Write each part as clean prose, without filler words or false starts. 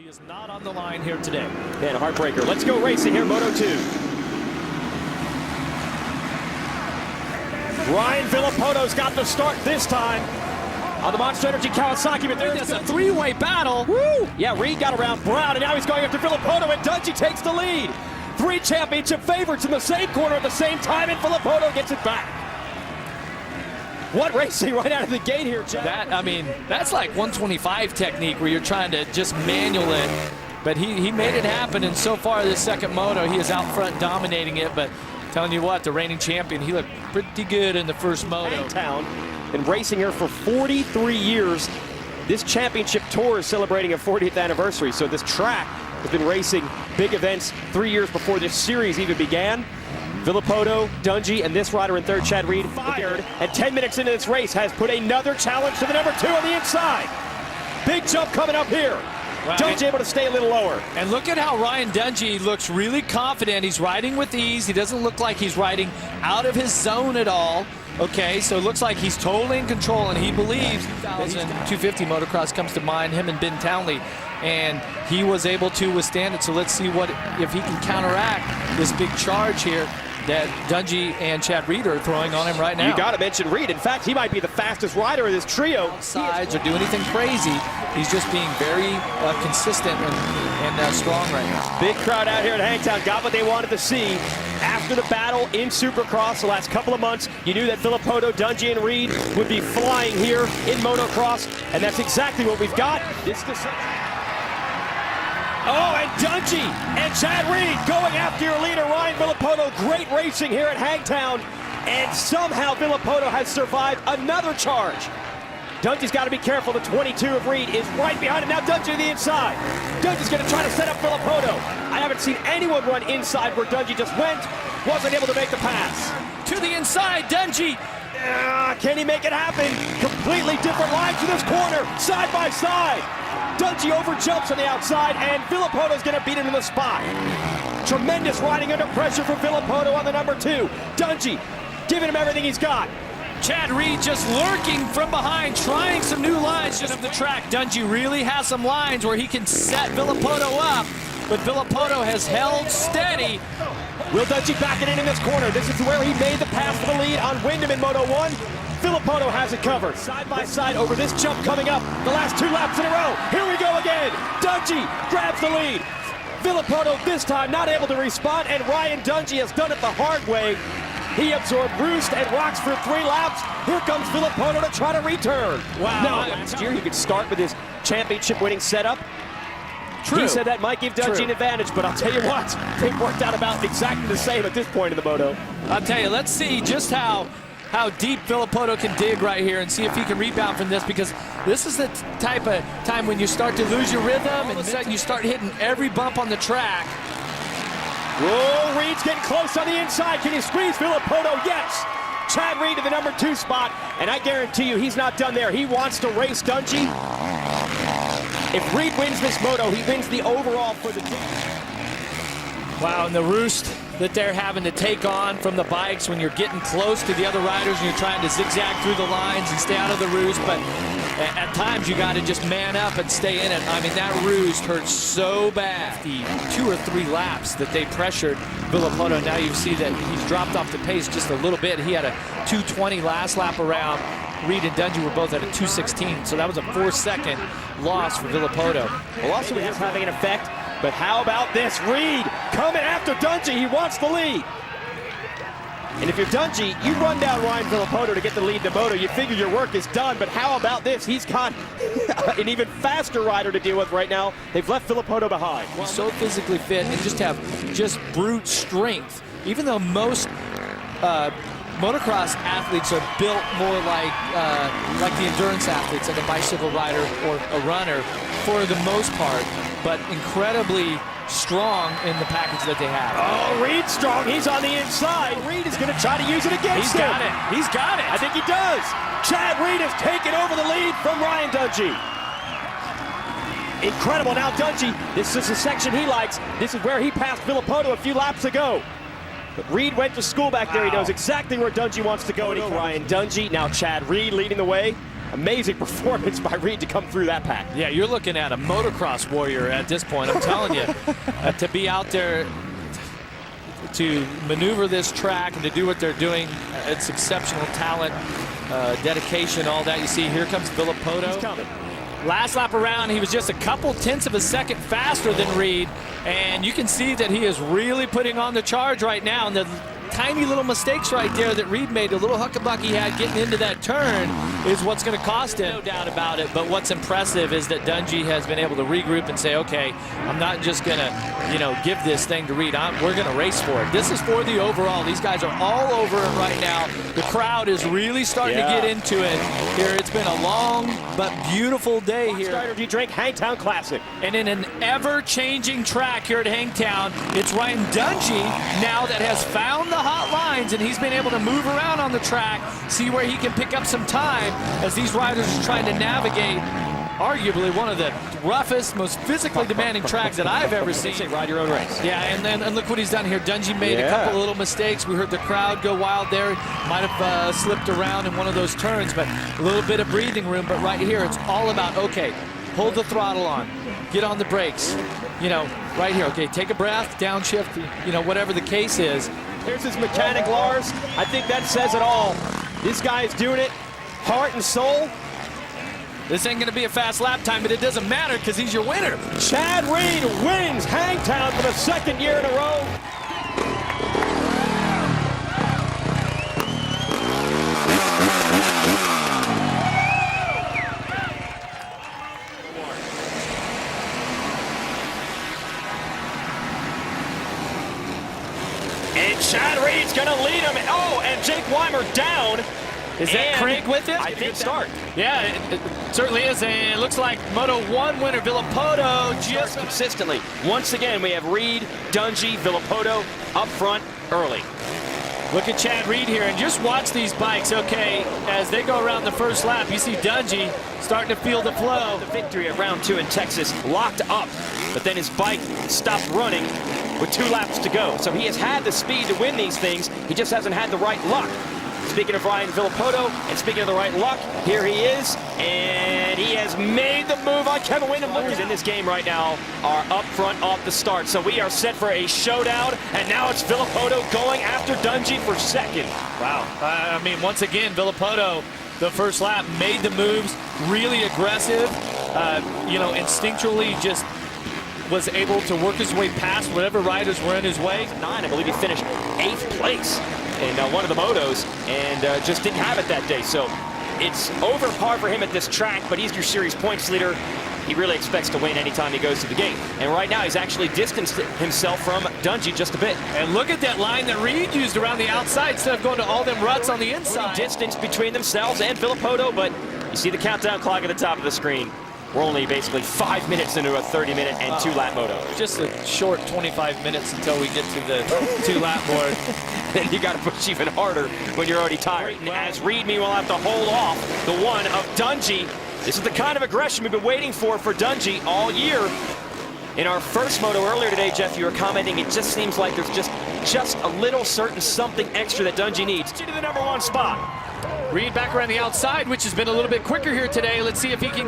He is not on the line here today. Man, a heartbreaker. Let's go racing here, Moto 2. Ryan Villopoto's got the start this time on the Monster Energy Kawasaki, but there's a three-way battle. Woo! Yeah, Reed got around Brown, and now he's going after Villopoto, and Dungey takes the lead. 3 championship favorites in the same corner at the same time, and Villopoto gets it back. What racing right out of the gate here, Chad? That's like 125 technique where you're trying to just manual it. But he made it happen, and so far this second moto, he is out front dominating it. But telling you what, the reigning champion, he looked pretty good in the first moto. Town, been racing here for 43 years. This championship tour is celebrating a 40th anniversary, so this track has been racing big events 3 years before this series even began. Villopoto, Dungey, and this rider in third, Chad Reed, fired, and 10 minutes into this race has put another challenge to the number 2 on the inside. Big jump coming up here. Wow. Dungey able to stay a little lower. And look at how Ryan Dungey looks really confident. He's riding with ease. He doesn't look like he's riding out of his zone at all. Okay, so it looks like he's totally in control, and he believes 250 motocross comes to mind, him and Ben Townley, and he was able to withstand it. So let's see if he can counteract this big charge here that Dungey and Chad Reed are throwing on him right now. You got to mention Reed. In fact, he might be the fastest rider of this trio. Sides or do anything crazy. He's just being very consistent and strong right now. Big crowd out here at Hangtown got what they wanted to see. After the battle in Supercross the last couple of months, you knew that Villopoto, Dungey, and Reed would be flying here in motocross, and that's exactly what we've got. Oh, and Dungey and Chad Reed going after your leader, Ryan Villopoto. Great racing here at Hangtown, and somehow Villopoto has survived another charge. Dungey's got to be careful. The 22 of Reed is right behind him. Now Dungey to the inside. Dungey's going to try to set up Villopoto. I haven't seen anyone run inside where Dungey just went. Wasn't able to make the pass. To the inside, Dungey. Can he make it happen? Completely different lines to this corner, side by side. Dungey overjumps on the outside, and Villopoto's going to beat him in the spot. Tremendous riding under pressure for Villopoto on the number 2. Dungey giving him everything he's got. Chad Reed just lurking from behind, trying some new lines just of the track. Dungey really has some lines where he can set Villopoto up, but Villopoto has held steady. Will Dungey back it in this corner? This is where he made the pass for the lead on Wyndham in Moto 1. Villopoto has it covered. Side by side over this jump coming up. The last 2 laps in a row. Here we go again. Dungey grabs the lead. Villopoto this time not able to respond, and Ryan Dungey has done it the hard way. He absorbed roost and rocks for 3 laps. Here comes Villopoto to try to return. Wow. No, last year he could start with his championship winning setup. True. He said that might give Dungey an advantage, but I'll tell you what, they've worked out about exactly the same at this point in the moto. I'll tell you, let's see just how deep Villopoto can dig right here and see if he can rebound from this, because this is the type of time when you start to lose your rhythm and all of a sudden you start hitting every bump on the track. Whoa, Reed's getting close on the inside. Can he squeeze Villopoto? Yes. Chad Reed to the number 2 spot, and I guarantee you he's not done there. He wants to race Dungey. If Reed wins this moto, he wins the overall for the team. Wow, and the roost that they're having to take on from the bikes when you're getting close to the other riders and you're trying to zigzag through the lines and stay out of the roost, but at times you got to just man up and stay in it. I mean, that roost hurts so bad. The 2 or 3 laps that they pressured Villopoto, now you see that he's dropped off the pace just a little bit. He had a 2:20 last lap around. Reed and Dungey were both at a 2:16, so that was a 4-second loss for Villopoto. Velocity is having an effect, but how about this? Reed coming after Dungey. He wants the lead. And if you're Dungey, you run down Ryan Villopoto to get the lead in the moto. You figure your work is done, but how about this? He's got an even faster rider to deal with right now. They've left Villopoto behind. He's so physically fit and just have brute strength. Even though most motocross athletes are built more like the endurance athletes, like a bicycle rider or a runner for the most part, but incredibly strong in the package that they have. Oh, Reed's strong. He's on the inside. Reed is going to try to use it against him. He's got it. I think he does. Chad Reed has taken over the lead from Ryan Dungey. Incredible. Now Dungey, this is the section he likes. This is where he passed Villopoto a few laps ago. But Reed went to school back there. He knows exactly where Dungey wants to go. Ryan Dungey, now Chad Reed leading the way. amazing performance by Reed to come through that pack. Yeah, you're looking at a motocross warrior at this point. I'm telling you, to be out there to maneuver this track and to do what they're doing, it's exceptional talent, dedication, all that. You see, here comes Villopoto. He's coming. Last lap around, he was just a couple tenths of a second faster than Reed, and you can see that he is really putting on the charge right now. And the tiny little mistakes right there that Reed made, a little huckabuck he had getting into that turn, is what's going to cost him. No doubt about it. But what's impressive is that Dungey has been able to regroup and say, okay, I'm not just going to, give this thing to Reed. We're going to race for it. This is for the overall. These guys are all over it right now. The crowd is really starting to get into it here. It's been a long but beautiful day here. Starter, do you drink Hangtown Classic? And in an ever-changing track here at Hangtown, it's Ryan Dungey now that has found the hot lines, and he's been able to move around on the track, see where he can pick up some time as these riders are trying to navigate arguably one of the roughest, most physically demanding tracks that I've ever seen. Ride your own race. Yeah, and look what he's done here. Dungey made a couple of little mistakes. We heard the crowd go wild there. Might have slipped around in one of those turns, but a little bit of breathing room. But right here, it's all about, okay, hold the throttle on, get on the brakes. Right here, okay, take a breath, downshift, whatever the case is. Here's his mechanic, Lars. I think that says it all. This guy is doing it, heart and soul. This ain't going to be a fast lap time, but it doesn't matter because he's your winner. Chad Reed wins Hangtown for the second year in a row. And Chad Reed's going to lead him. Oh, and Jake Weimer down. Is that Craig with him? I think start. Yeah, it certainly is. And it looks like Moto 1 winner Villopoto just consistently. Once again, we have Reed, Dungey, Villopoto up front early. Look at Chad Reed here, and just watch these bikes, okay, as they go around the first lap. You see Dungey starting to feel the flow. The victory at round 2 in Texas, locked up, but then his bike stopped running with 2 laps to go. So he has had the speed to win these things. He just hasn't had the right luck. Speaking of Ryan Villopoto, and speaking of the right luck, here he is, and he has made the move on Kevin Windham. Look, in this game right now are up front off the start. So we are set for a showdown, and now it's Villopoto going after Dungey for second. Wow. I mean, once again, Villopoto, the first lap, made the moves, really aggressive, instinctually just was able to work his way past whatever riders were in his way. 9, I believe he finished 8th place in one of the motos, and just didn't have it that day. So it's over par for him at this track, but he's your series points leader. He really expects to win anytime he goes to the gate. And right now, he's actually distanced himself from Dungey just a bit. And look at that line that Reed used around the outside instead of going to all them ruts on the inside. Distance between themselves and Villopoto, but you see the countdown clock at the top of the screen. We're only basically 5 minutes into a 30-minute and 2-lap moto. Just a short 25 minutes until we get to the 2-lap board. Then you got to push even harder when you're already tired. And as Reed, meanwhile, have to hold off the one of Dungey. This is the kind of aggression we've been waiting for Dungey all year. In our first moto earlier today, Jeff, you were commenting, it just seems like there's just a little certain something extra that Dungey needs to the number 1 spot. Reed back around the outside, which has been a little bit quicker here today. Let's see if he can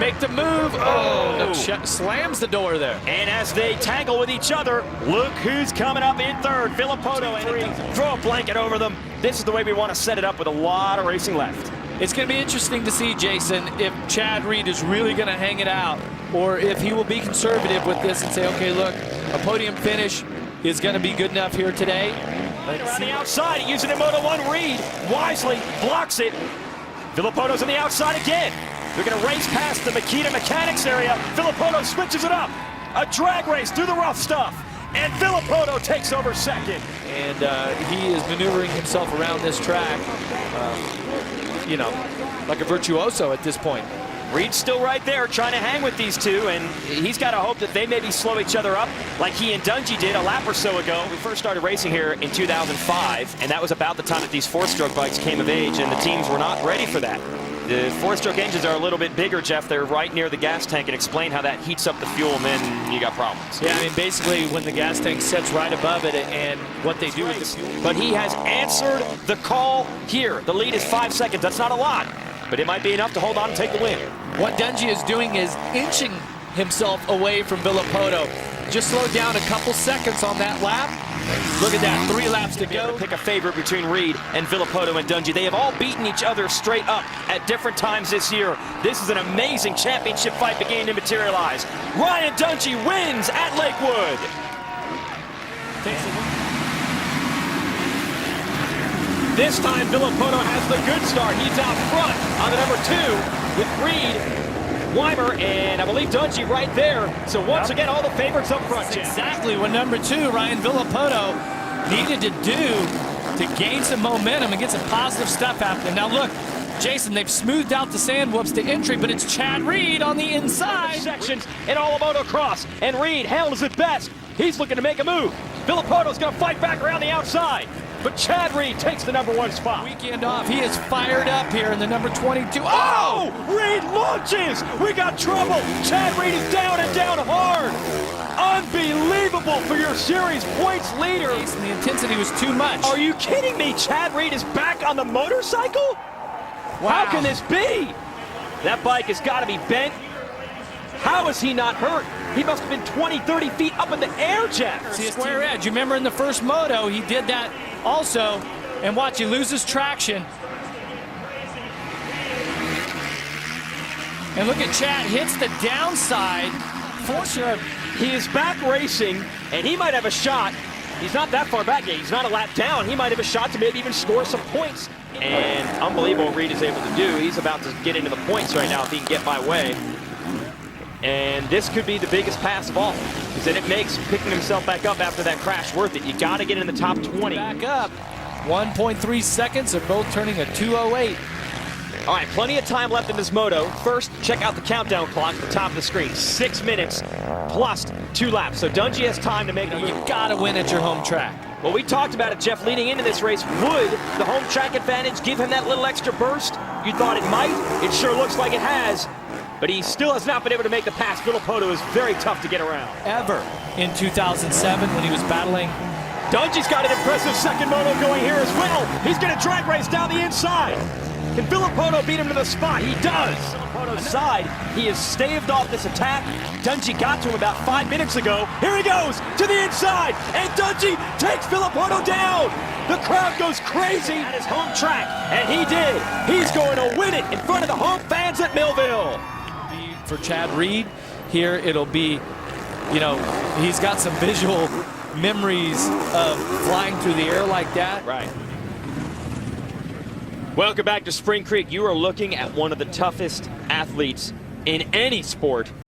make the move. Oh, no, slams the door there. And as they tangle with each other, look who's coming up in third. Villopoto and Reed. Throw a blanket over them. This is the way we want to set it up with a lot of racing left. It's going to be interesting to see, Jason, if Chad Reed is really going to hang it out, or if he will be conservative with this and say, okay, look, a podium finish is going to be good enough here today. On the outside, using it in Moto 1, Reed wisely blocks it. Villopoto's on the outside again. They're going to race past the Makita Mechanics area. Villopoto switches it up. A drag race through the rough stuff. And Villopoto takes over second. And he is maneuvering himself around this track, like a virtuoso at this point. Reed's still right there trying to hang with these two, and he's got to hope that they maybe slow each other up like he and Dungey did a lap or so ago. We first started racing here in 2005, and that was about the time that these 4-stroke bikes came of age, and the teams were not ready for that. The 4-stroke engines are a little bit bigger, Jeff. They're right near the gas tank, and explain how that heats up the fuel, and then you got problems. Yeah, I mean, basically when the gas tank sets right above it, and what they do with the fuel. But he has answered the call here. The lead is 5 seconds. That's not a lot. but it might be enough to hold on and take the win. What Dungey is doing is inching himself away from Villopoto. Just slowed down a couple seconds on that lap. Look at that, 3 laps to go. Pick a favorite between Reed and Villopoto and Dungey. They have all beaten each other straight up at different times this year. This is an amazing championship fight beginning to materialize. Ryan Dungey wins at Lakewood. This time Villopoto has the good start. He's out front on the number 2 with Reed, Weimer, and I believe Dungey right there. So once again, all the favorites up front, Jim. Exactly what number 2, Ryan Villopoto, needed to do to gain some momentum and get some positive stuff happening. Now look, Jason, they've smoothed out the sand whoops to entry, but it's Chad Reed on the inside. Sections in all of motocross, and Reed handles it best. He's looking to make a move. Villopoto's going to fight back around the outside, but Chad Reed takes the number 1 spot. Weekend off, he is fired up here in the number 22. Oh! Reed launches! We got trouble! Chad Reed is down and down hard! Unbelievable for your series points leader! Jason, the intensity was too much. Are you kidding me? Chad Reed is back on the motorcycle? Wow. How can this be? That bike has got to be bent. How is he not hurt? He must have been 20, 30 feet up in the air, Jeff. See a square edge. You remember in the first moto, he did that also. And watch, he loses traction. And look at Chad, hits the downside. For sure. He is back racing, and he might have a shot. He's not that far back yet. He's not a lap down. He might have a shot to maybe even score some points. And unbelievable what Reed is able to do. He's about to get into the points right now if he can get my way. And this could be the biggest pass of all, because then it makes picking himself back up after that crash worth it. You got to get in the top 20. Back up. 1.3 seconds. They're both turning a 2:08. All right, plenty of time left in this moto. First, check out the countdown clock at the top of the screen. 6 minutes plus 2 laps. So Dungey has time to make a move. You've got to win at your home track. Well, we talked about it, Jeff, leading into this race. Would the home track advantage give him that little extra burst? You thought it might. It sure looks like it has. But he still has not been able to make the pass. Villopoto is very tough to get around. Ever in 2007 when he was battling. Dungey's got an impressive second moto going here as well. He's going to drag race down the inside. Can Villopoto beat him to the spot? He does. Villopoto's side, he has staved off this attack. Dungey got to him about 5 minutes ago. Here he goes to the inside, and Dungey takes Villopoto down. The crowd goes crazy at his home track, and he did. He's going to win it in front of the home fans at Millville. For Chad Reed here, it'll be, you know, he's got some visual memories of flying through the air like that. Right. Welcome back to Spring Creek. You are looking at one of the toughest athletes in any sport.